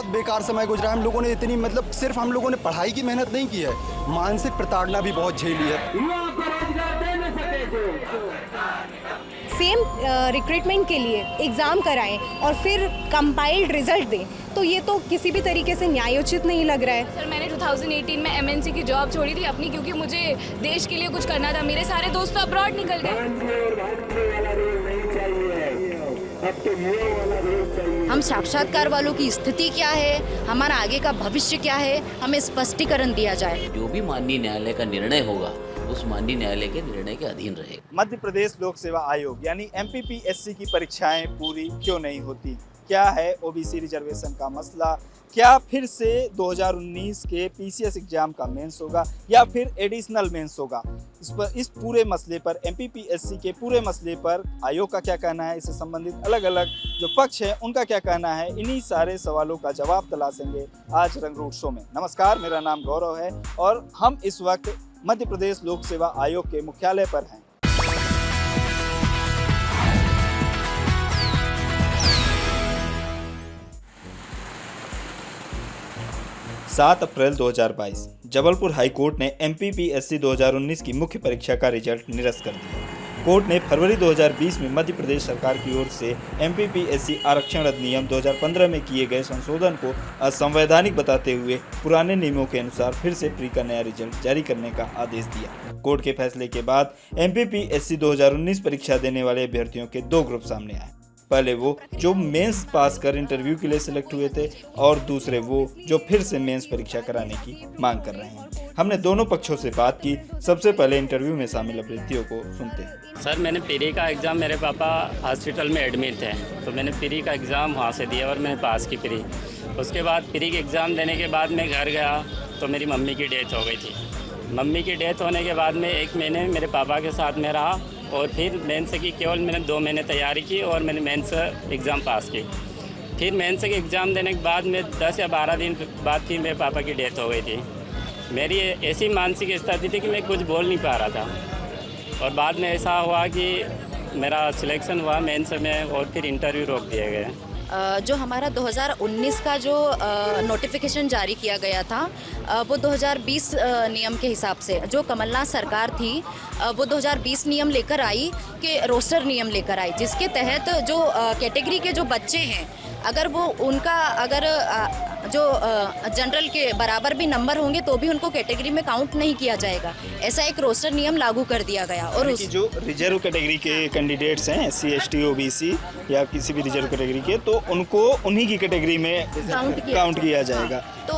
बेकार समय गुजरा है। हम लोगों ने इतनी मतलब सिर्फ हम लोगों ने पढ़ाई की मेहनत नहीं की है, मानसिक प्रताड़ना भी बहुत झेली है। सेम रिक्रूटमेंट के लिए एग्ज़ाम कराएं और फिर कंपाइल्ड रिजल्ट दें, तो ये तो किसी भी तरीके से न्यायोचित नहीं लग रहा है। सर मैंने 2018 में एमएनसी की जॉब छोड़ी थी अपनी, क्योंकि मुझे देश के लिए कुछ करना था। मेरे सारे दोस्त तो अब्रॉड निकल गए। हम साक्षात्कार वालों की स्थिति क्या है, हमारा आगे का भविष्य क्या है, हमें स्पष्टीकरण दिया जाए। जो भी माननीय न्यायालय का निर्णय होगा उस माननीय न्यायालय के निर्णय के अधीन रहेगा। मध्य प्रदेश लोक सेवा आयोग यानी एमपीपीएससी की परीक्षाएं पूरी क्यों नहीं होती? क्या है ओबीसी रिजर्वेशन का मसला? क्या फिर से 2019 के पीसीएस एग्जाम का मेंस होगा या फिर एडिशनल मेंस होगा? इस पूरे मसले पर, एमपीपीएससी के पूरे मसले पर आयोग का क्या कहना है, इससे संबंधित अलग अलग जो पक्ष है उनका क्या कहना है, इन्हीं सारे सवालों का जवाब तलाशेंगे आज रंग रूट शो में। नमस्कार, मेरा नाम गौरव है और हम इस वक्त मध्य प्रदेश लोक सेवा आयोग के मुख्यालय पर हैं। 7 अप्रैल 2022 जबलपुर हाई कोर्ट ने एमपीपीएससी 2019 की मुख्य परीक्षा का रिजल्ट निरस्त कर दिया। कोर्ट ने फरवरी 2020 में मध्य प्रदेश सरकार की ओर से एमपीपीएससी आरक्षण अधिनियम 2015 में किए गए संशोधन को असंवैधानिक बताते हुए पुराने नियमों के अनुसार फिर से प्री का नया रिजल्ट जारी करने का आदेश दिया। कोर्ट के फैसले के बाद एमपीपीएससी 2019 परीक्षा देने वाले अभ्यर्थियों के दो ग्रुप सामने आए। पहले वो जो मेंस पास कर इंटरव्यू के लिए सिलेक्ट हुए थे और दूसरे वो जो फिर से मेंस परीक्षा कराने की मांग कर रहे हैं। हमने दोनों पक्षों से बात की। सबसे पहले इंटरव्यू में शामिल अभ्यर्थियों को सुनते हैं। सर मैंने प्री का एग्ज़ाम, मेरे पापा हॉस्पिटल में एडमिट थे तो मैंने प्री का एग्ज़ाम वहाँ से दिया और मैंने पास की प्री। उसके बाद प्री के एग्ज़ाम देने के बाद मैं घर गया तो मेरी मम्मी की डेथ हो गई थी। मम्मी की डेथ होने के बाद में 1 महीने मेरे पापा के साथ में रहा और फिर मेंस की केवल मैंने 2 महीने तैयारी की और मैंने मेंस एग्ज़ाम पास की। फिर मेंस के एग्ज़ाम देने के बाद में 10 या 12 दिन बाद फिर मेरे पापा की डेथ हो गई थी। मेरी ऐसी मानसिक स्थिति थी कि मैं कुछ बोल नहीं पा रहा था और बाद में ऐसा हुआ कि मेरा सिलेक्शन हुआ मेंस में और फिर इंटरव्यू रोक दिए गए। जो हमारा 2019 का जो नोटिफिकेशन जारी किया गया था वो 2020 नियम के हिसाब से, जो कमलनाथ सरकार थी वो 2020 नियम लेकर आई कि रोस्टर नियम लेकर आई, जिसके तहत जो कैटेगरी के जो बच्चे हैं अगर वो उनका अगर जो जनरल के बराबर भी नंबर होंगे तो भी उनको कैटेगरी में काउंट नहीं किया जाएगा। ऐसा एक रोस्टर नियम लागू कर दिया गया। और जो रिजर्व कैटेगरी के कैंडिडेट्स हैं SC ST OBC या किसी भी रिजर्व कैटेगरी के, तो उनको उन्हीं की कैटेगरी में काउंट किया जाएगा। तो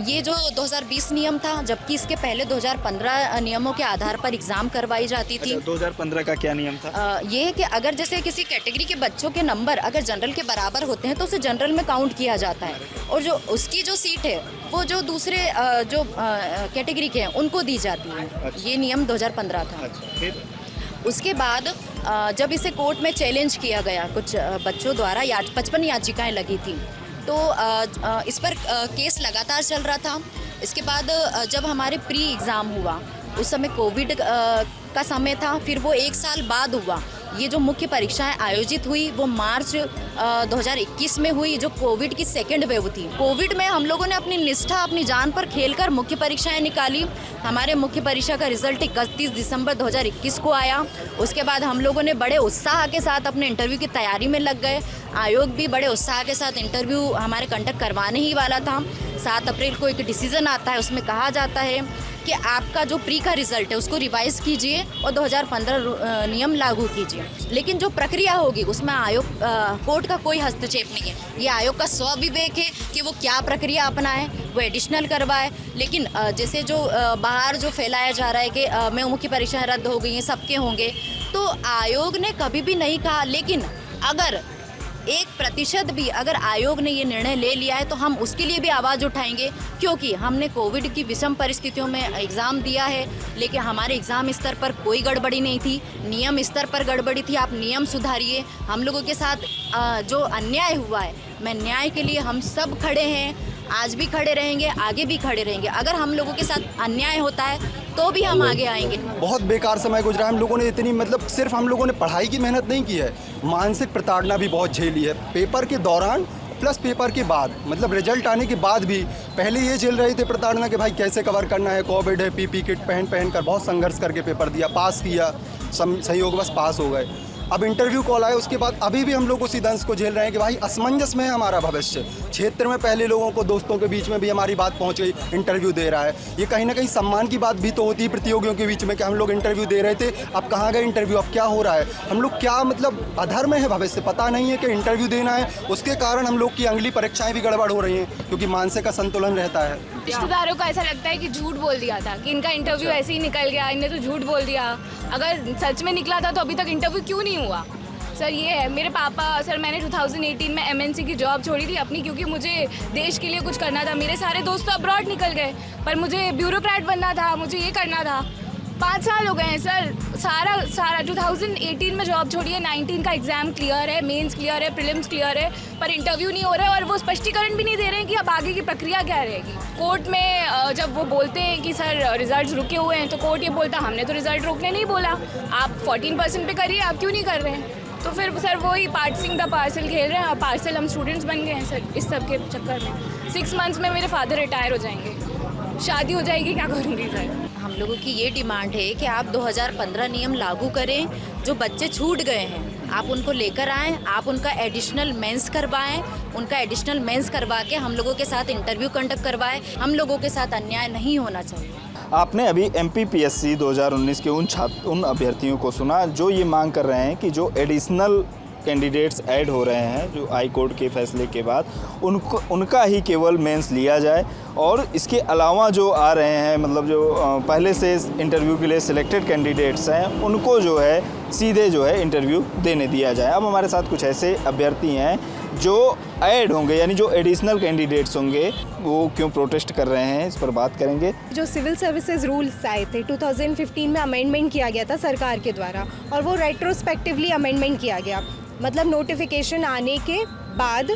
ये जो 2020 नियम था, जबकि इसके पहले 2015 नियमों के आधार पर एग्ज़ाम करवाई जाती थी। 2015 का क्या नियम था? ये है कि अगर जैसे किसी कैटेगरी के बच्चों के नंबर अगर जनरल के बराबर होते हैं तो उसे जनरल में काउंट किया जाता है और जो उसकी जो सीट है वो जो दूसरे जो कैटेगरी के हैं उनको दी जाती है। ये नियम 2015 था। उसके बाद जब इसे कोर्ट में चैलेंज किया गया कुछ बच्चों द्वारा, 55 याचिकाएं लगी थी, तो इस पर केस लगातार चल रहा था। इसके बाद जब हमारे प्री एग्ज़ाम हुआ उस समय कोविड का समय था, फिर वो 1 साल बाद हुआ। ये जो मुख्य परीक्षाएं आयोजित हुई वो मार्च 2021 में हुई, जो कोविड की सेकेंड वेव थी। कोविड में हम लोगों ने अपनी निष्ठा, अपनी जान पर खेलकर मुख्य परीक्षाएं निकाली। हमारे मुख्य परीक्षा का रिजल्ट 31 दिसंबर 2021 को आया। उसके बाद हम लोगों ने बड़े उत्साह के साथ अपने इंटरव्यू की तैयारी में लग गए। आयोग भी बड़े उत्साह के साथ इंटरव्यू हमारे कंडक्ट करवाने ही वाला था। 7 अप्रैल को एक डिसीज़न आता है, उसमें कहा जाता है कि आपका जो प्री का रिज़ल्ट है उसको रिवाइज़ कीजिए और 2015 नियम लागू कीजिए। लेकिन जो प्रक्रिया होगी उसमें आयोग कोर्ट का कोई हस्तक्षेप नहीं है। ये आयोग का स्वविवेक है कि वो क्या प्रक्रिया अपनाए, वो एडिशनल करवाए। लेकिन जैसे जो बाहर जो फैलाया जा रहा है कि मैं मुख्य परीक्षाएं रद्द हो गई हैं, सबके होंगे, तो आयोग ने कभी भी नहीं कहा। लेकिन अगर 1% भी अगर आयोग ने ये निर्णय ले लिया है तो हम उसके लिए भी आवाज़ उठाएंगे, क्योंकि हमने कोविड की विषम परिस्थितियों में एग्ज़ाम दिया है। लेकिन हमारे एग्ज़ाम स्तर पर कोई गड़बड़ी नहीं थी, नियम स्तर पर गड़बड़ी थी। आप नियम सुधारिए। हम लोगों के साथ जो अन्याय हुआ है, मैं न्याय के लिए हम सब खड़े हैं, आज भी खड़े रहेंगे, आगे भी खड़े रहेंगे। अगर हम लोगों के साथ अन्याय होता है तो भी हम आगे आएंगे। बहुत बेकार समय गुजरा है। हम लोगों ने इतनी मतलब सिर्फ हम लोगों ने पढ़ाई की मेहनत नहीं की है, मानसिक प्रताड़ना भी बहुत झेली है। पेपर के दौरान प्लस पेपर के बाद मतलब रिजल्ट आने के बाद भी पहले ये झेल रहे थे प्रताड़ना कि भाई कैसे कवर करना है, कोविड है, पीपी किट पहन कर बहुत संघर्ष करके पेपर दिया, पास किया, सहयोग बस पास हो गए। अब इंटरव्यू कॉल आए उसके बाद अभी भी हम लोग उसी दंश को झेल रहे हैं कि भाई असमंजस में है हमारा भविष्य। क्षेत्र में पहले लोगों को, दोस्तों के बीच में भी हमारी बात पहुंच गई, इंटरव्यू दे रहा है। ये कहीं ना कहीं सम्मान की बात भी तो होती है प्रतियोगियों के बीच में कि हम लोग इंटरव्यू दे रहे थे, अब कहाँ गए इंटरव्यू, अब क्या हो रहा है, हम लोग क्या मतलब अधर में है भविष्य, पता नहीं है कि इंटरव्यू देना है। उसके कारण हम लोग की अगली परीक्षाएं भी गड़बड़ हो रही हैं क्योंकि मानसिक असंतुलन रहता है। रिश्तेदारों को ऐसा लगता है कि झूठ बोल दिया था, कि इनका इंटरव्यू ऐसे ही निकल गया, इनने तो झूठ बोल दिया। अगर सच में निकला था तो अभी तक इंटरव्यू क्यों नहीं हुआ? सर ये है मेरे पापा, सर मैंने 2018 में MNC की जॉब छोड़ी थी अपनी, क्योंकि मुझे देश के लिए कुछ करना था। मेरे सारे दोस्त तो अब्रॉड निकल गए, पर मुझे ब्यूरोक्रेट बनना था, मुझे ये करना था। 5 साल हो गए हैं सर, सारा 2018 में जॉब छोड़ी है, 19 का एग्ज़ाम क्लियर है, मेंस क्लियर है, प्रीलिम्स क्लियर है, पर इंटरव्यू नहीं हो रहा है और वो स्पष्टीकरण भी नहीं दे रहे हैं कि अब आगे की प्रक्रिया क्या रहेगी। कोर्ट में जब वो बोलते हैं कि सर रिजल्ट्स रुके हुए हैं, तो कोर्ट ये बोलता हमने तो रिजल्ट रोकने नहीं बोला, आप 14% पे करिए, आप क्यों नहीं कर रहे हैं? तो फिर सर वही पार्सिंग द पार्सल खेल रहे हैं, पार्सल हम स्टूडेंट्स बन गए हैं सर इस सब के चक्कर में। 6 मंथ्स में मेरे फादर रिटायर हो जाएंगे, शादी हो जाएगी, क्या करूँगी सर? हम लोगों की ये डिमांड है कि आप 2015 नियम लागू करें, जो बच्चे छूट गए हैं आप उनको लेकर आएँ, आप उनका एडिशनल मेंस करवाएं, उनका एडिशनल मेंस करवा के हम लोगों के साथ इंटरव्यू कंडक्ट करवाएं। हम लोगों के साथ अन्याय नहीं होना चाहिए। आपने अभी MPPSC 2019 के उन अभ्यर्थियों को सुना जो ये मांग कर रहे हैं कि जो एडिशनल कैंडिडेट्स ऐड हो रहे हैं जो हाई कोर्ट के फैसले के बाद उनका ही केवल मेंस लिया जाए, और इसके अलावा जो आ रहे हैं मतलब जो पहले से इंटरव्यू के लिए सिलेक्टेड कैंडिडेट्स हैं उनको जो है सीधे जो है इंटरव्यू देने दिया जाए। अब हमारे साथ कुछ ऐसे अभ्यर्थी हैं जो ऐड होंगे, यानी जो एडिशनल कैंडिडेट्स होंगे, वो क्यों प्रोटेस्ट कर रहे हैं, इस पर बात करेंगे। जो सिविल सर्विसेज रूल्स आए थे 2015 में अमेंडमेंट किया गया था सरकार के द्वारा, और वो रेट्रोस्पेक्टिवली अमेंडमेंट किया गया, मतलब नोटिफिकेशन आने के बाद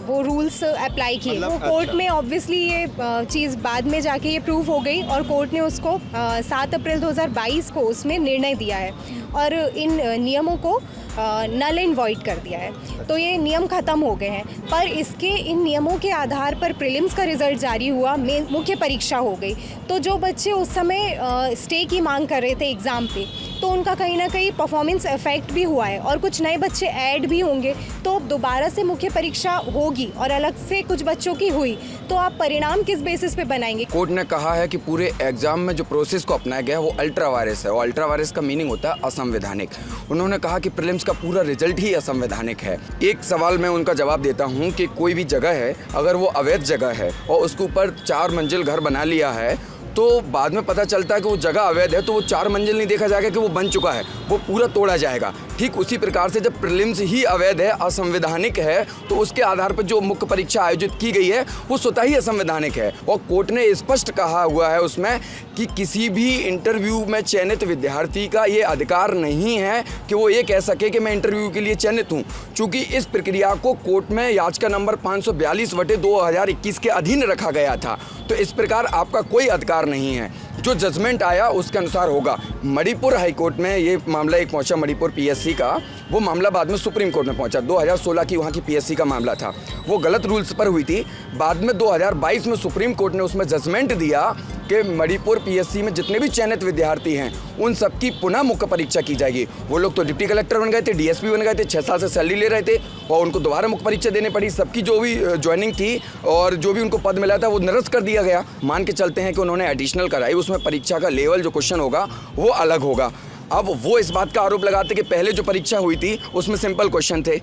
वो रूल्स अप्लाई किए। वो कोर्ट में ऑब्वियसली ये चीज़ बाद में जाके ये प्रूव हो गई और कोर्ट ने उसको 7 अप्रैल 2022 को उसमें निर्णय दिया है और इन नियमों को नल एंड वॉइड कर दिया है। तो ये नियम ख़त्म हो गए हैं, पर इसके इन नियमों के आधार पर प्रीलिम्स का रिज़ल्ट जारी हुआ, मुख्य परीक्षा हो गई। तो जो बच्चे उस समय स्टे की मांग कर रहे थे एग्ज़ाम पे, तो उनका कहीं ना कहीं परफॉर्मेंस इफेक्ट भी हुआ है और कुछ नए बच्चे ऐड भी होंगे। तो दोबारा से मुख्य परीक्षा होगी और अलग से कुछ बच्चों की हुई, तो आप परिणाम किस बेसिस पे बनाएंगे? कोर्ट ने कहा है कि पूरे एग्जाम में जो प्रोसेस को अपनाया गया है वो अल्ट्रा वायरस है, और अल्ट्रा वायरस का मीनिंग होता है असंवैधानिक। उन्होंने कहा कि प्रीलिम्स का पूरा रिजल्ट ही असंवैधानिक है। एक सवाल मैं उनका जवाब देता हूँ कि कोई भी जगह है, अगर वो अवैध जगह है और उसके ऊपर 4 मंजिल घर बना लिया है, तो बाद में पता चलता है कि वो जगह अवैध है, तो वो 4 मंजिल नहीं देखा जाएगा कि वो बन चुका है, वो पूरा तोड़ा जाएगा। ठीक उसी प्रकार से जब प्रीलिम्स ही अवैध है, असंवैधानिक है, तो उसके आधार पर जो मुख्य परीक्षा आयोजित की गई है वो स्वतः ही असंवैधानिक है। और कोर्ट ने स्पष्ट कहा हुआ है उसमें कि किसी भी इंटरव्यू में चयनित विद्यार्थी का ये अधिकार नहीं है कि वो ये कह सके कि मैं इंटरव्यू के लिए चयनित हूँ, चूँकि इस प्रक्रिया को कोर्ट में याचिका नंबर 542/2021 के अधीन रखा गया था। तो इस प्रकार आपका कोई अधिकार नहीं है, जो जजमेंट आया उसके अनुसार होगा। मणिपुर हाई कोर्ट में ये मामला एक पहुंचा, मणिपुर PSC का, वो मामला बाद में सुप्रीम कोर्ट में पहुंचा। 2016 की वहाँ की PSC का मामला था, वो गलत रूल्स पर हुई थी। बाद में 2022 में सुप्रीम कोर्ट ने उसमें जजमेंट दिया कि मणिपुर PSC में जितने भी चयनित विद्यार्थी हैं उन सबकी पुनः मुख्य परीक्षा की जाएगी। वो लोग तो डिप्टी कलेक्टर बन गए थे, DSP बन गए थे, 6 साल से सैलरी ले रहे थे और उनको दोबारा मुख्य परीक्षा देनी पड़ी। सबकी जो भी ज्वाइनिंग थी और जो भी उनको पद मिला था वो निरस्त कर दिया गया। मान के चलते हैं कि उन्होंने एडिशनल कराई, उसमें परीक्षा का लेवल जो क्वेश्चन होगा वो अलग होगा। अब वो इस बात का आरोप लगाते कि पहले जो परीक्षा हुई थी उसमें सिंपल क्वेश्चन थे,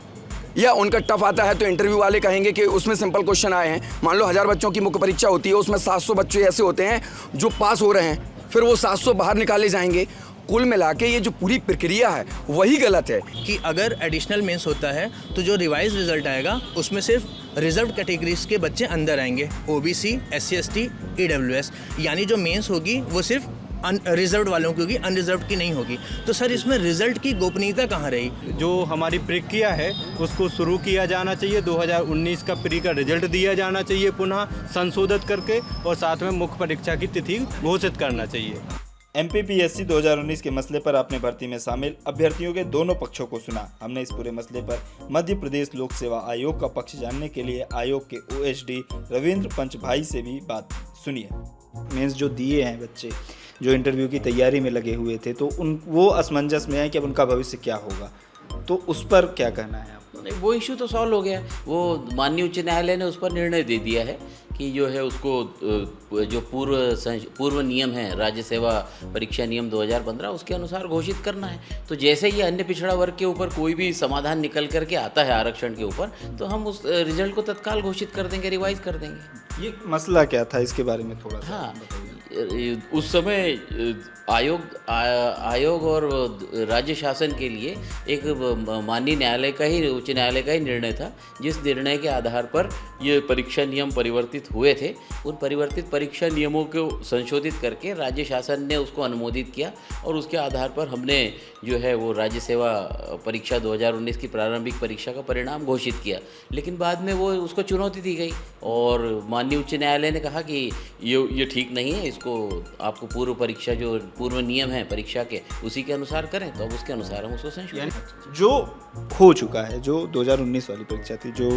या उनका टफ आता है तो इंटरव्यू वाले कहेंगे कि उसमें सिंपल क्वेश्चन आए हैं। मान लो 1000 बच्चों की मुख्य परीक्षा होती है, उसमें 700 बच्चे ऐसे होते हैं जो पास हो रहे हैं, फिर वो 700 बाहर निकाले जाएंगे। कुल मिला के ये जो पूरी प्रक्रिया है वही गलत है। कि अगर एडिशनल मेंस होता है तो जो रिवाइज रिजल्ट आएगा उसमें सिर्फ रिजर्व कैटेगरीज के बच्चे अंदर आएंगे, OBC, SC, ST, EWS, यानी जो मेंस होगी वो सिर्फ रिजर्व वालों की होगी, अनरिजर्व की नहीं होगी। तो सर इसमें रिजल्ट की गोपनीयता कहाँ रही? जो हमारी प्रक्रिया है उसको शुरू किया जाना चाहिए, 2019 का प्री का रिजल्ट दिया जाना चाहिए, पुनः संशोधित करके, और साथ में मुख्य परीक्षा की तिथि घोषित करना चाहिए। MPPSC 2019 के मसले पर आपने भर्ती में शामिल अभ्यर्थियों के दोनों पक्षों को सुना। हमने इस पूरे मसले पर मध्य प्रदेश लोक सेवा आयोग का पक्ष जानने के लिए आयोग के OSD रविंद्र पंच भाई से भी बात सुनी है। मेंस जो दिए हैं बच्चे जो इंटरव्यू की तैयारी में लगे हुए थे, तो वो असमंजस में है कि अब उनका भविष्य क्या होगा, तो उस पर क्या कहना है आप? नहीं, वो इशू तो सॉल्व हो गया। वो माननीय उच्च न्यायालय ने उस पर निर्णय दे दिया है कि जो है उसको जो पूर्व नियम है राज्य सेवा परीक्षा नियम 2015 उसके अनुसार घोषित करना है। तो जैसे ही अन्य पिछड़ा वर्ग के ऊपर कोई भी समाधान निकल करके आता है आरक्षण के ऊपर, तो हम उस रिजल्ट को तत्काल घोषित कर देंगे, रिवाइज कर देंगे। ये मसला क्या था, इसके बारे में थोड़ा सा हाँ, उस समय आयोग और राज्य शासन के लिए एक माननीय न्यायालय का ही, उच्च न्यायालय का ही निर्णय था, जिस निर्णय के आधार पर ये परीक्षा नियम परिवर्तित हुए थे। उन परिवर्तित परीक्षा नियमों को संशोधित करके राज्य शासन ने उसको अनुमोदित किया और उसके आधार पर हमने जो है वो राज्य सेवा परीक्षा 2019 की प्रारंभिक परीक्षा का परिणाम घोषित किया। लेकिन बाद में वो उसको चुनौती दी गई और माननीय उच्च न्यायालय ने कहा कि ये ठीक नहीं है, इसको आपको पूर्व परीक्षा जो पूर्व नियम है परीक्षा के उसी के अनुसार करें। तो अब उसके अनुसार हम उसको संशोधित जो हो चुका है, जो 2019 वाली परीक्षा थी, जो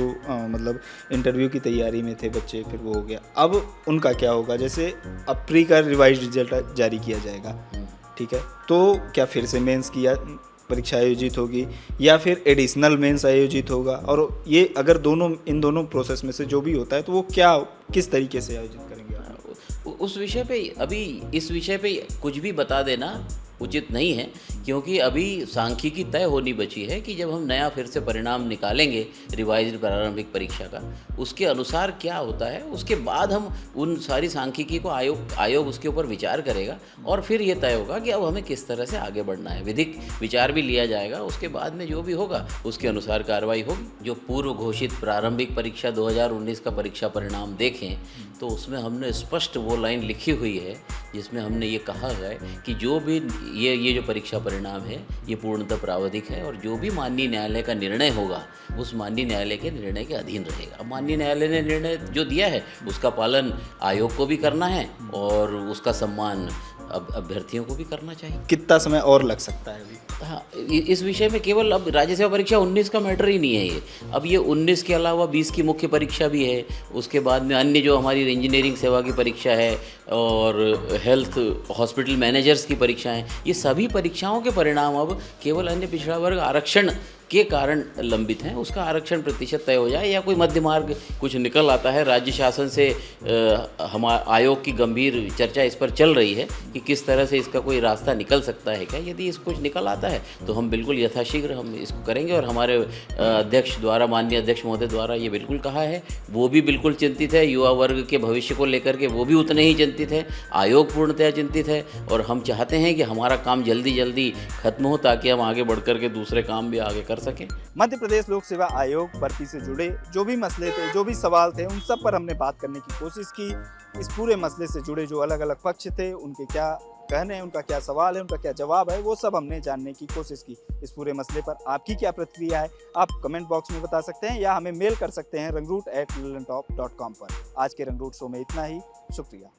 मतलब इंटरव्यू की तैयारी में थे बच्चे, फिर वो हो गया। अब उनका क्या होगा? जैसे अब प्री का रिवाइज रिजल्ट जारी किया जाएगा, ठीक है, तो क्या फिर से मेंस की परीक्षा आयोजित होगी या फिर एडिशनल मेंस आयोजित होगा? और ये अगर इन दोनों प्रोसेस में से जो भी होता है तो वो किस तरीके से आयोजित करेंगे आप? उस विषय पे अभी इस विषय पे कुछ भी बता देना उचित नहीं है, क्योंकि अभी सांख्यिकी तय होनी बची है कि जब हम नया फिर से परिणाम निकालेंगे रिवाइज्ड प्रारंभिक परीक्षा का, उसके अनुसार क्या होता है, उसके बाद हम उन सारी सांख्यिकी को आयोग उसके ऊपर विचार करेगा और फिर ये तय होगा कि अब हमें किस तरह से आगे बढ़ना है। विधिक विचार भी लिया जाएगा, उसके बाद में जो भी होगा उसके अनुसार कार्रवाई होगी। जो पूर्व घोषित प्रारंभिक परीक्षा 2019 का परीक्षा परिणाम देखें तो उसमें हमने स्पष्ट वो लाइन लिखी हुई है जिसमें हमने ये कहा है कि जो भी ये जो परीक्षा परिणाम है ये पूर्णतः प्रावधिक है और जो भी माननीय न्यायालय का निर्णय होगा उस माननीय न्यायालय के निर्णय के अधीन रहेगा। अब माननीय न्यायालय ने निर्णय जो दिया है उसका पालन आयोग को भी करना है और उसका सम्मान अब अभ्यर्थियों को भी करना चाहिए। कितना समय और लग सकता है अभी? हाँ, इस विषय में केवल अब राज्य सेवा परीक्षा 19 का मैटर ही नहीं है ये। अब ये 19 के अलावा 20 की मुख्य परीक्षा भी है, उसके बाद में अन्य जो हमारी इंजीनियरिंग सेवा की परीक्षा है और हेल्थ हॉस्पिटल मैनेजर्स की परीक्षा हैं, ये सभी परीक्षाओं के परिणाम अब केवल अन्य पिछड़ा वर्ग आरक्षण के कारण लंबित हैं। उसका आरक्षण प्रतिशत तय हो जाए या कोई मध्य मार्ग कुछ निकल आता है। राज्य शासन से आयोग की गंभीर चर्चा इस पर चल रही है कि किस तरह से इसका कोई रास्ता निकल सकता है क्या। यदि इसको कुछ निकल आता है तो हम बिल्कुल यथाशीघ्र हम इसको करेंगे और हमारे अध्यक्ष द्वारा, माननीय अध्यक्ष महोदय द्वारा ये बिल्कुल कहा है, वो भी बिल्कुल चिंतित है, युवा वर्ग के भविष्य को लेकर के वो भी उतने ही चिंतित है, आयोग पूर्णतः चिंतित है और हम चाहते हैं कि हमारा काम जल्दी खत्म हो ताकि हम आगे बढ़ कर के दूसरे काम भी आगे कर सकें। मध्य प्रदेश लोक सेवा आयोग भर्ती से जुड़े जो भी मसले थे, जो भी सवाल थे, उन सब पर हमने बात करने की कोशिश की। इस पूरे मसले से जुड़े जो अलग अलग पक्ष थे, उनके क्या कहने हैं, उनका क्या सवाल है, उनका क्या जवाब है, वो सब हमने जानने की कोशिश की। इस पूरे मसले पर आपकी क्या प्रतिक्रिया है, आप कमेंट बॉक्स में बता सकते हैं या हमें मेल कर सकते हैं rangroot@lallantop.com पर। आज के रंगरूट शो में इतना ही, शुक्रिया।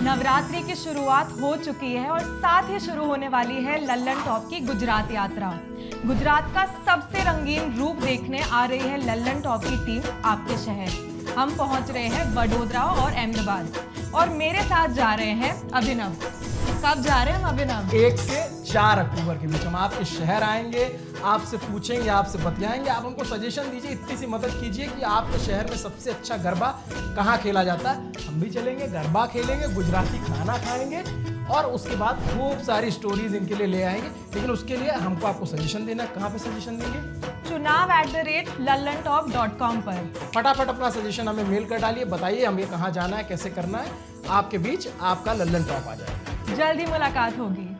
नवरात्रि की शुरुआत हो चुकी है और साथ ही शुरू होने वाली है लल्लन टॉप की गुजरात यात्रा। गुजरात का सबसे रंगीन रूप देखने आ रही है लल्लन टॉप की टीम आपके शहर। हम पहुंच रहे हैं वडोदरा और अहमदाबाद और मेरे साथ जा रहे हैं अभिनव। कब जा रहे हैं हम अभिनव? 1 से 4 अक्टूबर के बीच हम आपके शहर आएंगे, आपसे पूछेंगे, आपसे बतियाएंगे, आप हमको सजेशन दीजिए, इतनी सी मदद कीजिए कि आपके शहर में सबसे अच्छा गरबा कहाँ खेला जाता है। हम भी चलेंगे, गरबा खेलेंगे, गुजराती खाना खाएंगे और उसके बाद खूब सारी स्टोरीज इनके लिए ले आएंगे। लेकिन उसके लिए हमको आपको सजेशन देना है। कहाँ पे सजेशन देंगे? chunav@lallantop.com पर फटाफट अपना सजेशन हमें मेल कर डालिए, बताइए हमें कहाँ जाना है, कैसे करना है। आपके बीच आपका लल्लन टॉप आ जाएगा। जल्दी मुलाकात होगी।